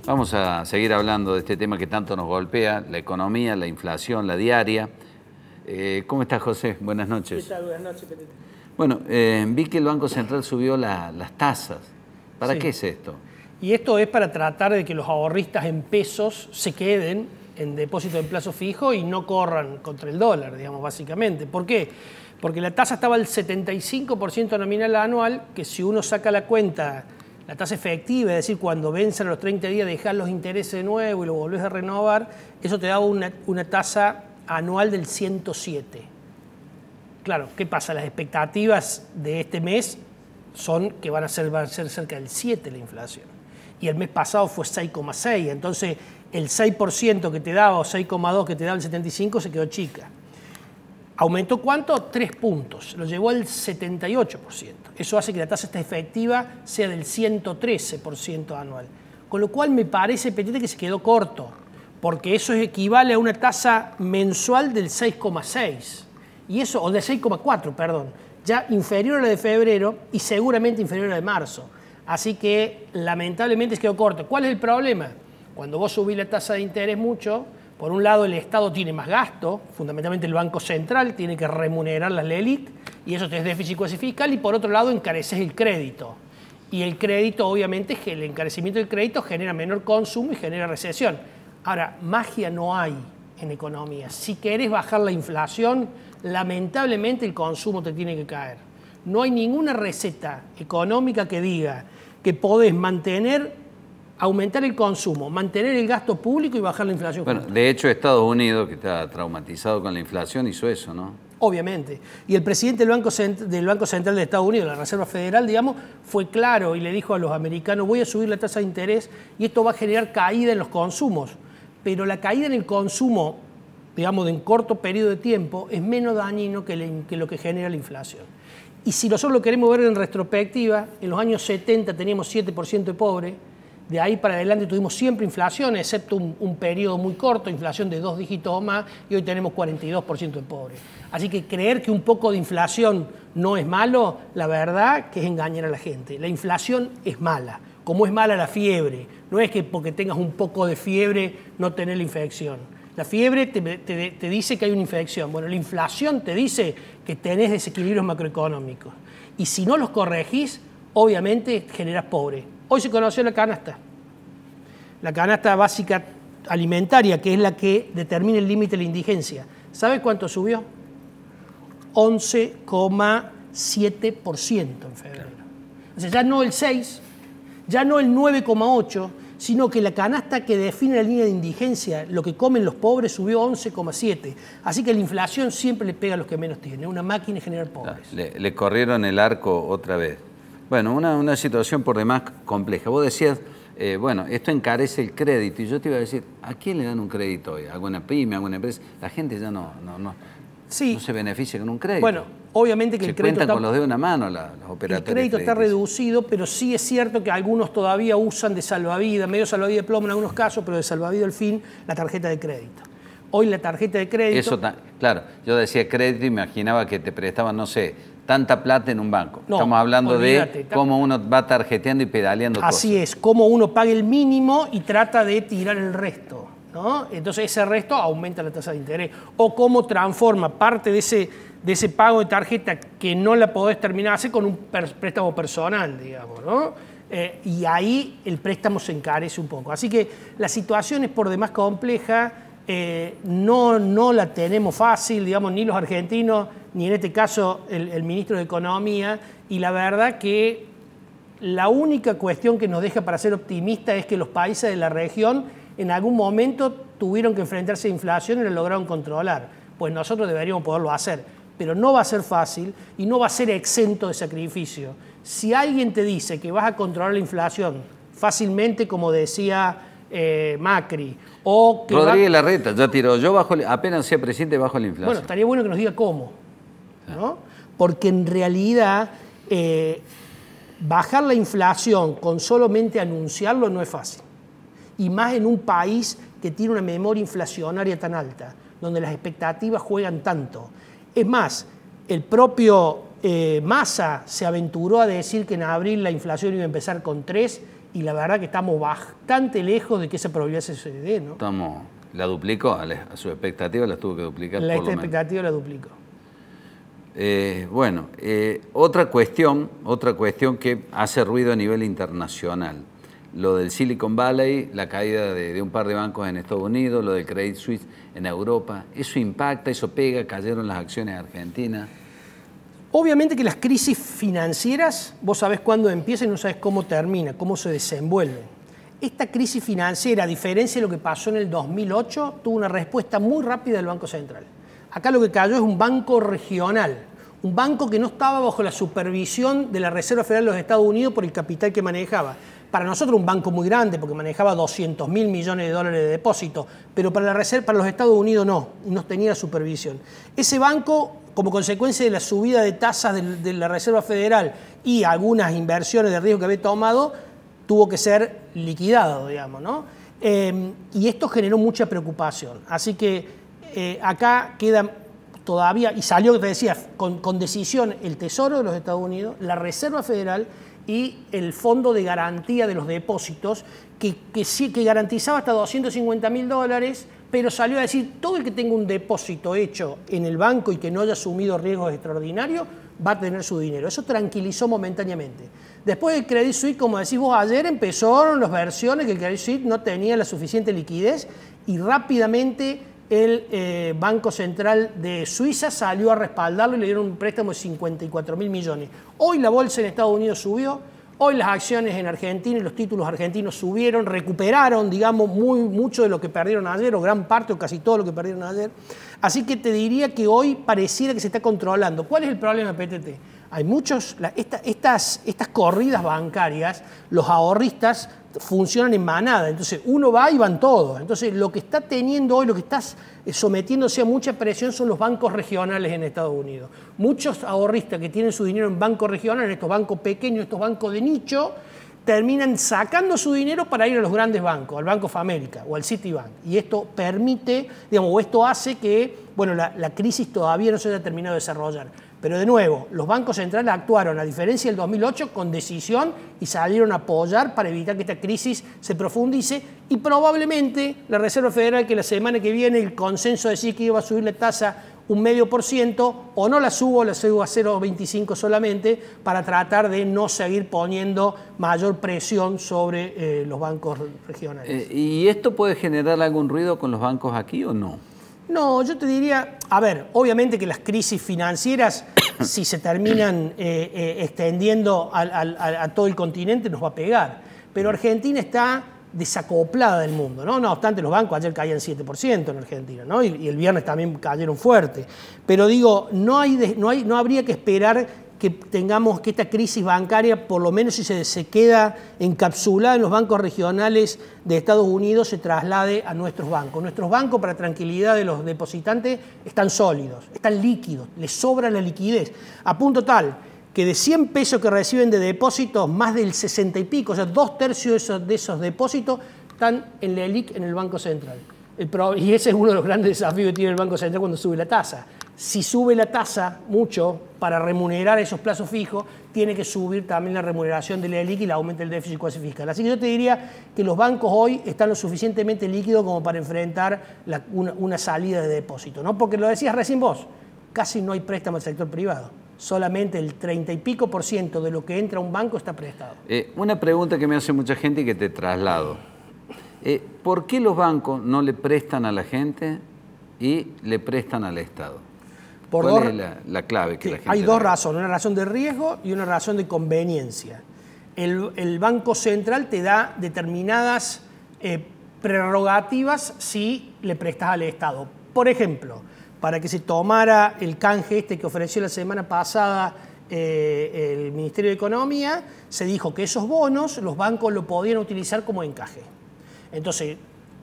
Vamos a seguir hablando de este tema que tanto nos golpea, la economía, la inflación, la diaria. ¿Cómo estás, José? Buenas noches. ¿Qué tal? Buenas noches, Petete. Bueno, vi que el Banco Central subió las tasas. ¿Para qué es esto? Y esto es para tratar de que los ahorristas en pesos se queden en depósito de plazo fijo y no corran contra el dólar, digamos, básicamente. ¿Por qué? Porque la tasa estaba al 75% nominal anual, que si uno saca la cuenta, la tasa efectiva, es decir, cuando vencen a los 30 días, dejar los intereses de nuevo y lo volvés a renovar, eso te daba una tasa anual del 107. Claro, ¿qué pasa? Las expectativas de este mes son que va a ser cerca del 7 la inflación. Y el mes pasado fue 6,6, entonces el 6% que te daba o 6,2 que te daba el 75 se quedó chica. ¿Aumentó cuánto? 3 puntos, lo llevó al 78%. Eso hace que la tasa efectiva sea del 113% anual. Con lo cual me parece, Petete, que se quedó corto, porque eso equivale a una tasa mensual del 6,6, y eso, o del 6,4, perdón, ya inferior a la de febrero y seguramente inferior a la de marzo. Así que lamentablemente se quedó corto. ¿Cuál es el problema? Cuando vos subís la tasa de interés mucho, por un lado el Estado tiene más gasto, fundamentalmente el Banco Central tiene que remunerar las LELIQ, y eso es déficit fiscal, y por otro lado encareces el crédito. Y el crédito, obviamente, el encarecimiento del crédito genera menor consumo y genera recesión. Ahora, magia no hay en economía. Si querés bajar la inflación, lamentablemente el consumo te tiene que caer. No hay ninguna receta económica que diga que podés aumentar el consumo, mantener el gasto público y bajar la inflación. Bueno, de hecho Estados Unidos, que está traumatizado con la inflación, hizo eso, ¿no? Obviamente. Y el presidente del Banco Central de Estados Unidos, la Reserva Federal, digamos, fue claro y le dijo a los americanos: voy a subir la tasa de interés y esto va a generar caída en los consumos. Pero la caída en el consumo, digamos, en corto periodo de tiempo, es menos dañino que lo que genera la inflación. Y si nosotros lo queremos ver en retrospectiva, en los años 70 teníamos 7% de pobres, de ahí para adelante tuvimos siempre inflación, excepto un periodo muy corto, inflación de 2 dígitos o más, y hoy tenemos 42% de pobres. Así que creer que un poco de inflación no es malo, la verdad que es engañar a la gente. La inflación es mala, como es mala la fiebre. No es que porque tengas un poco de fiebre no tenés la infección. La fiebre te dice que hay una infección. Bueno, la inflación te dice que tenés desequilibrios macroeconómicos. Y si no los corregís, obviamente generás pobre. Hoy se conoció la canasta básica alimentaria, que es la que determina el límite de la indigencia. ¿Sabes cuánto subió? 11,7% en febrero. O sea, ya no el 6, ya no el 9,8, sino que la canasta que define la línea de indigencia, lo que comen los pobres, subió 11,7. Así que la inflación siempre le pega a los que menos tienen. Es una máquina de generar pobres. Le corrieron el arco otra vez. Bueno, una situación por demás compleja. Vos decías, bueno, esto encarece el crédito. Y yo te iba a decir, ¿a quién le dan un crédito hoy? ¿Alguna pyme, alguna empresa? La gente ya no se beneficia con un crédito. Bueno, obviamente que el crédito cuentan con los dedos de una mano los operadores. El crédito está reducido, pero sí es cierto que algunos todavía usan de salvavidas, medio salvavidas de plomo en algunos casos, pero de salvavidas al fin, la tarjeta de crédito. Hoy la tarjeta de crédito... Eso, claro, yo decía crédito y imaginaba que te prestaban, no sé, tanta plata en un banco. No, estamos hablando de cómo uno va tarjeteando y pedaleando cosas. Así es, cómo uno paga el mínimo y trata de tirar el resto, ¿no? Entonces ese resto aumenta la tasa de interés. O cómo transforma parte de ese pago de tarjeta que no la podés terminar hacer con un préstamo personal, digamos, ¿no? Y ahí el préstamo se encarece un poco. Así que la situación es por demás compleja. No la tenemos fácil, digamos, ni los argentinos, ni en este caso el ministro de Economía, y la verdad que la única cuestión que nos deja para ser optimistas es que los países de la región en algún momento tuvieron que enfrentarse a inflación y lo lograron controlar. Pues nosotros deberíamos poderlo hacer, pero no va a ser fácil y no va a ser exento de sacrificio. Si alguien te dice que vas a controlar la inflación fácilmente, como decía Macri, o que Rodríguez Larreta ya tiró, apenas sea presidente bajo la inflación. Bueno, estaría bueno que nos diga cómo, ¿no? Porque en realidad bajar la inflación con solamente anunciarlo no es fácil. Y más en un país que tiene una memoria inflacionaria tan alta, donde las expectativas juegan tanto. Es más, el propio Massa se aventuró a decir que en abril la inflación iba a empezar con 3 y la verdad que estamos bastante lejos de que esa probabilidad se dé, ¿no? La duplicó, a su expectativa la tuvo que duplicar. La expectativa la duplicó. Otra cuestión que hace ruido a nivel internacional. Lo del Silicon Valley, la caída de un par de bancos en Estados Unidos, lo del Credit Suisse en Europa. ¿Eso impacta, eso pega? ¿Cayeron las acciones argentinas? Obviamente que las crisis financieras, vos sabés cuándo empiezan y no sabés cómo termina, cómo se desenvuelven. Esta crisis financiera, a diferencia de lo que pasó en el 2008, tuvo una respuesta muy rápida del Banco Central. Acá lo que cayó es un banco regional, un banco que no estaba bajo la supervisión de la Reserva Federal de los Estados Unidos por el capital que manejaba. Para nosotros un banco muy grande, porque manejaba 200.000 millones de dólares de depósito, pero para los Estados Unidos no tenía supervisión. Ese banco, como consecuencia de la subida de tasas de la Reserva Federal y algunas inversiones de riesgo que había tomado, tuvo que ser liquidado, digamos, ¿no? Y esto generó mucha preocupación. Así que acá queda todavía, y salió, te decía, con decisión el Tesoro de los Estados Unidos, la Reserva Federal y el Fondo de Garantía de los Depósitos, que garantizaba hasta $250.000, pero salió a decir, todo el que tenga un depósito hecho en el banco y que no haya asumido riesgos extraordinarios, va a tener su dinero. Eso tranquilizó momentáneamente. Después del Credit Suisse, como decís vos, ayer empezaron las versiones que el Credit Suisse no tenía la suficiente liquidez y rápidamente el Banco Central de Suiza salió a respaldarlo y le dieron un préstamo de 54.000 millones. Hoy la bolsa en Estados Unidos subió, hoy las acciones en Argentina y los títulos argentinos subieron, recuperaron, digamos, mucho de lo que perdieron ayer, o gran parte o casi todo lo que perdieron ayer. Así que te diría que hoy pareciera que se está controlando. ¿Cuál es el problema de PTT? Hay muchos, estas corridas bancarias, los ahorristas funcionan en manada, entonces uno va y van todos. Entonces lo que está teniendo hoy, lo que está sometiéndose a mucha presión son los bancos regionales en Estados Unidos. Muchos ahorristas que tienen su dinero en bancos regionales, en estos bancos pequeños, estos bancos de nicho, terminan sacando su dinero para ir a los grandes bancos, al Bank of America o al Citibank. Y esto permite, digamos, o esto hace que, bueno, la crisis todavía no se haya terminado de desarrollar. Pero de nuevo, los bancos centrales actuaron, a diferencia del 2008, con decisión y salieron a apoyar para evitar que esta crisis se profundice. Y probablemente la Reserva Federal, que la semana que viene el consenso decía que iba a subir la tasa un 0,5%, o no la subo a 0,25 solamente, para tratar de no seguir poniendo mayor presión sobre los bancos regionales. ¿Y esto puede generar algún ruido con los bancos aquí o no? No, yo te diría, a ver, obviamente que las crisis financieras, si se terminan extendiendo a todo el continente, nos va a pegar. Pero Argentina está desacoplada del mundo, ¿no? No obstante, los bancos ayer caían 7% en Argentina, ¿no? Y el viernes también cayeron fuerte. Pero digo, no habría que esperar que tengamos que esta crisis bancaria, por lo menos si se queda encapsulada en los bancos regionales de Estados Unidos, se traslade a nuestros bancos. Nuestros bancos, para tranquilidad de los depositantes, están sólidos, están líquidos, les sobra la liquidez, a punto tal que de 100 pesos que reciben de depósitos, más del 60 y pico, o sea, 2/3 de esos depósitos están en la ELIC, en el Banco Central. Y ese es uno de los grandes desafíos que tiene el Banco Central cuando sube la tasa. Si sube la tasa mucho para remunerar esos plazos fijos, tiene que subir también la remuneración de la ELIC y le aumenta el déficit cuasi fiscal. Así que yo te diría que los bancos hoy están lo suficientemente líquidos como para enfrentar una salida de depósito, ¿no? Porque lo decías recién vos, casi no hay préstamo al sector privado. Solamente el 30 y pico % de lo que entra a un banco está prestado. Una pregunta que me hace mucha gente y que te traslado. ¿Por qué los bancos no le prestan a la gente y le prestan al Estado? ¿Cuál es la clave que la gente hay dos razones, una razón de riesgo y una razón de conveniencia. El Banco Central te da determinadas prerrogativas si le prestas al Estado. Por ejemplo, para que se tomara el canje que ofreció la semana pasada el Ministerio de Economía, se dijo que esos bonos los bancos lo podían utilizar como encaje. Entonces,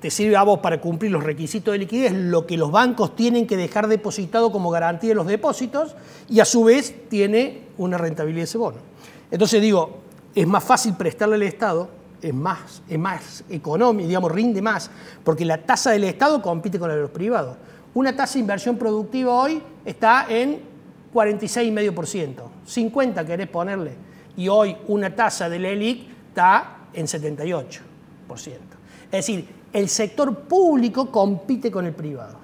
te sirve a vos para cumplir los requisitos de liquidez, lo que los bancos tienen que dejar depositado como garantía de los depósitos, y a su vez tiene una rentabilidad ese bono. Entonces digo, es más fácil prestarle al Estado, es más económico, digamos, rinde más, porque la tasa del Estado compite con la de los privados. Una tasa de inversión productiva hoy está en 46,5%, 50 querés ponerle, y hoy una tasa de la ELIC está en 78%. Es decir, el sector público compite con el privado.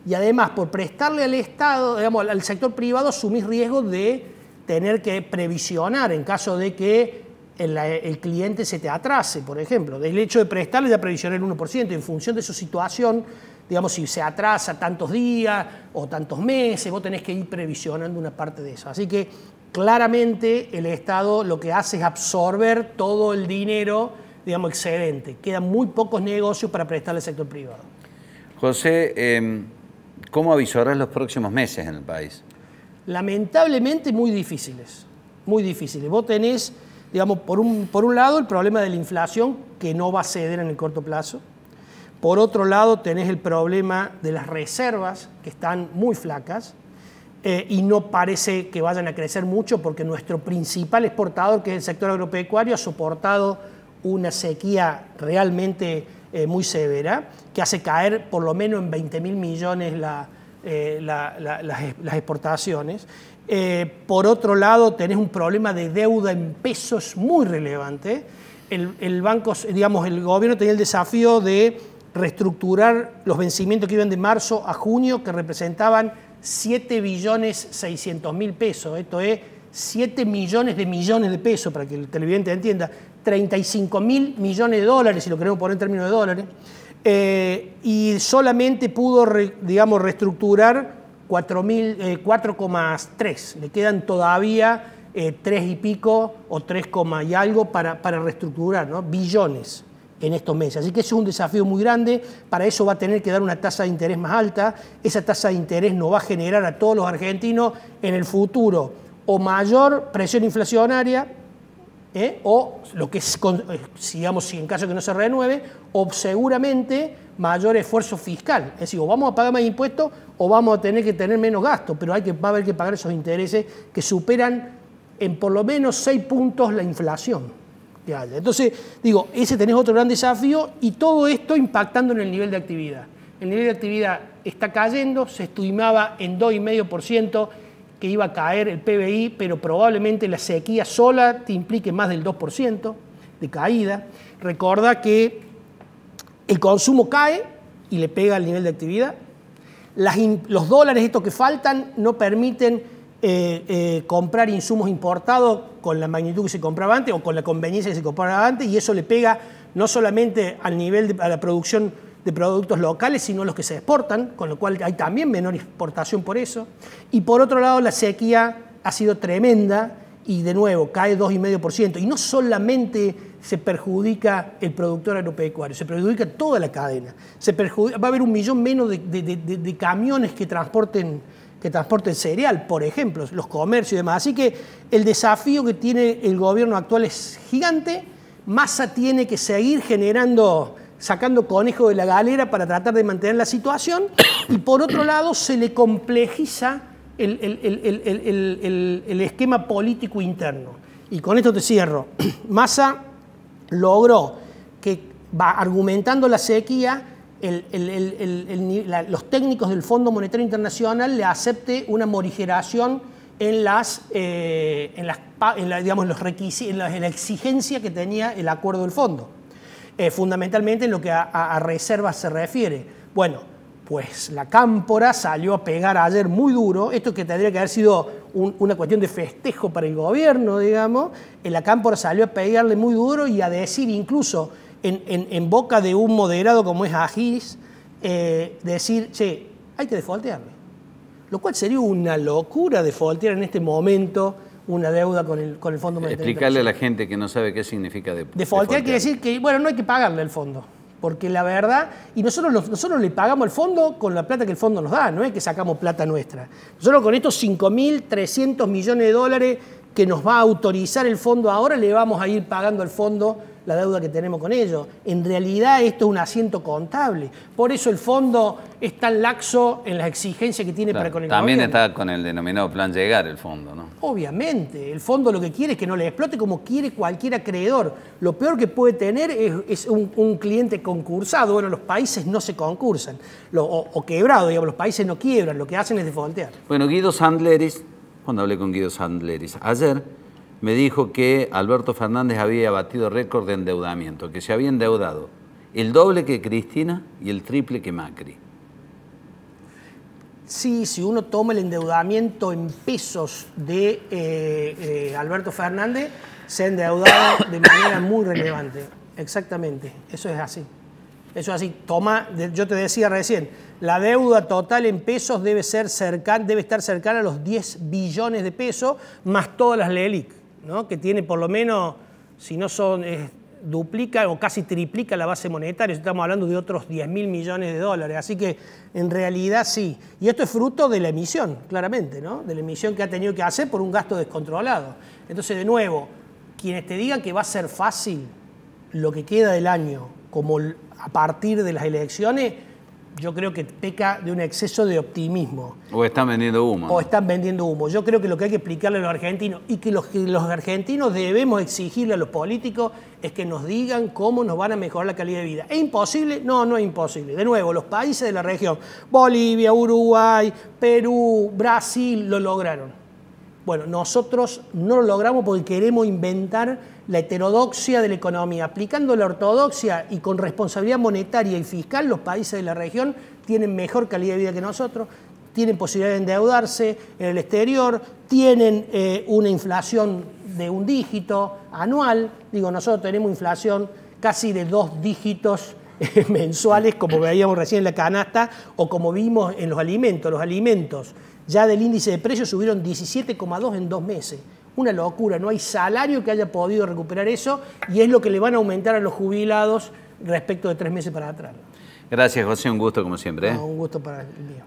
Y además, por prestarle al Estado, digamos, al sector privado, asumís riesgo de tener que previsionar en caso de que el cliente se te atrase, por ejemplo. Del hecho de prestarle ya previsionar el 1%, en función de su situación, digamos, si se atrasa tantos días o tantos meses, vos tenés que ir previsionando una parte de eso. Así que claramente el Estado lo que hace es absorber todo el dinero, digamos, excedente. Quedan muy pocos negocios para prestarle al sector privado. José, ¿cómo avisorás los próximos meses en el país? Lamentablemente muy difíciles, muy difíciles. Vos tenés, digamos, por un lado el problema de la inflación que no va a ceder en el corto plazo. Por otro lado tenés el problema de las reservas que están muy flacas y no parece que vayan a crecer mucho porque nuestro principal exportador, que es el sector agropecuario, ha soportado una sequía realmente muy severa que hace caer por lo menos en 20.000 millones las exportaciones. Por otro lado, tenés un problema de deuda en pesos muy relevante. El banco, digamos, el gobierno tenía el desafío de reestructurar los vencimientos que iban de marzo a junio, que representaban 7.600.000 pesos. Esto es 7 millones de pesos, para que el televidente entienda. 35.000 millones de dólares, si lo queremos poner en términos de dólares. Y solamente pudo, digamos, reestructurar 4,3. Le quedan todavía 3 y pico o 3, y algo para reestructurar, ¿no? Billones en estos meses. Así que eso es un desafío muy grande. Para eso va a tener que dar una tasa de interés más alta. Esa tasa de interés nos va a generar a todos los argentinos en el futuro o mayor presión inflacionaria, o lo que es, digamos, si en caso de que no se renueve, o seguramente mayor esfuerzo fiscal. Es decir, o vamos a pagar más impuestos o vamos a tener que tener menos gastos, pero va a haber que pagar esos intereses que superan en por lo menos 6 puntos la inflación que haya. Entonces, digo, ese tenés otro gran desafío y todo esto impactando en el nivel de actividad. El nivel de actividad está cayendo, se estimaba en 2,5% que iba a caer el PBI, pero probablemente la sequía sola te implique más del 2% de caída. Recordá que el consumo cae y le pega al nivel de actividad. Los dólares estos que faltan no permiten comprar insumos importados con la magnitud que se compraba antes o con la conveniencia que se compraba antes, y eso le pega no solamente al nivel a la producción de productos locales, sino los que se exportan, con lo cual hay también menor exportación por eso. Y por otro lado, la sequía ha sido tremenda y de nuevo cae 2,5%. Y no solamente se perjudica el productor agropecuario, se perjudica toda la cadena. Va a haber 1 millón menos de camiones que transporten cereal, por ejemplo, los comercios y demás. Así que el desafío que tiene el gobierno actual es gigante. Massa tiene que seguir sacando conejos de la galera para tratar de mantener la situación, y por otro lado se le complejiza el esquema político interno. Y con esto te cierro. Massa logró que, argumentando la sequía, los técnicos del Fondo Monetario Internacional le acepte una morigeración en la exigencia que tenía el acuerdo del fondo. Fundamentalmente en lo que a reservas se refiere. Bueno, pues la Cámpora salió a pegar ayer muy duro, esto que tendría que haber sido una cuestión de festejo para el gobierno, digamos, la Cámpora salió a pegarle muy duro y a decir incluso en boca de un moderado como es Agis, decir, che, hay que defaultearle. Lo cual sería una locura defaultear en este momento una deuda con el Fondo Monetario. Explicarle a la gente que no sabe qué significa defaultear. Quiere decir que, bueno, no hay que pagarle al fondo, porque la verdad, y nosotros le pagamos al fondo con la plata que el fondo nos da, no es que sacamos plata nuestra. Nosotros con estos 5.300 millones de dólares que nos va a autorizar el fondo ahora, le vamos a ir pagando al fondo la deuda que tenemos con ellos. En realidad esto es un asiento contable. Por eso el fondo es tan laxo en las exigencias que tiene para con el también gobierno. Está con el denominado plan llegar el fondo, ¿no? Obviamente, el fondo lo que quiere es que no le explote como quiere cualquier acreedor. Lo peor que puede tener es un cliente concursado. Bueno, los países no se concursan. O quebrado, digamos, los países no quiebran, lo que hacen es defaultear. Bueno, Guido Sandleris, cuando hablé con Guido Sandleris ayer, me dijo que Alberto Fernández había batido récord de endeudamiento, que se había endeudado el doble que Cristina y el triple que Macri. Sí, si uno toma el endeudamiento en pesos de Alberto Fernández, se ha endeudado de manera muy relevante. Exactamente, eso es así. Eso es así. Yo te decía recién, la deuda total en pesos debe estar cercana a los 10 billones de pesos, más todas las LELIQ, ¿no? Que tiene por lo menos, si no son, duplica o casi triplica la base monetaria. Estamos hablando de otros 10.000 millones de dólares. Así que en realidad sí. Y esto es fruto de la emisión, claramente, ¿no? De la emisión que ha tenido que hacer por un gasto descontrolado. Entonces, de nuevo, quienes te digan que va a ser fácil lo que queda del año, como a partir de las elecciones, yo creo que peca de un exceso de optimismo. O están vendiendo humo. O están vendiendo humo. Yo creo que lo que hay que explicarle a los argentinos y que los argentinos debemos exigirle a los políticos es que nos digan cómo nos van a mejorar la calidad de vida. ¿Es imposible? No, no es imposible. De nuevo, los países de la región, Bolivia, Uruguay, Perú, Brasil, lo lograron. Bueno, nosotros no lo logramos porque queremos inventar la heterodoxia de la economía. Aplicando la ortodoxia y con responsabilidad monetaria y fiscal, los países de la región tienen mejor calidad de vida que nosotros, tienen posibilidad de endeudarse en el exterior, tienen una inflación de un dígito anual. Digo, nosotros tenemos inflación casi de 2 dígitos mensuales, como veíamos recién en la canasta, o como vimos en los alimentos. Los alimentos ya del índice de precios subieron 17,2 en 2 meses. Una locura, no hay salario que haya podido recuperar eso y es lo que le van a aumentar a los jubilados respecto de 3 meses para atrás. Gracias, José, un gusto como siempre. No, un gusto para el mío.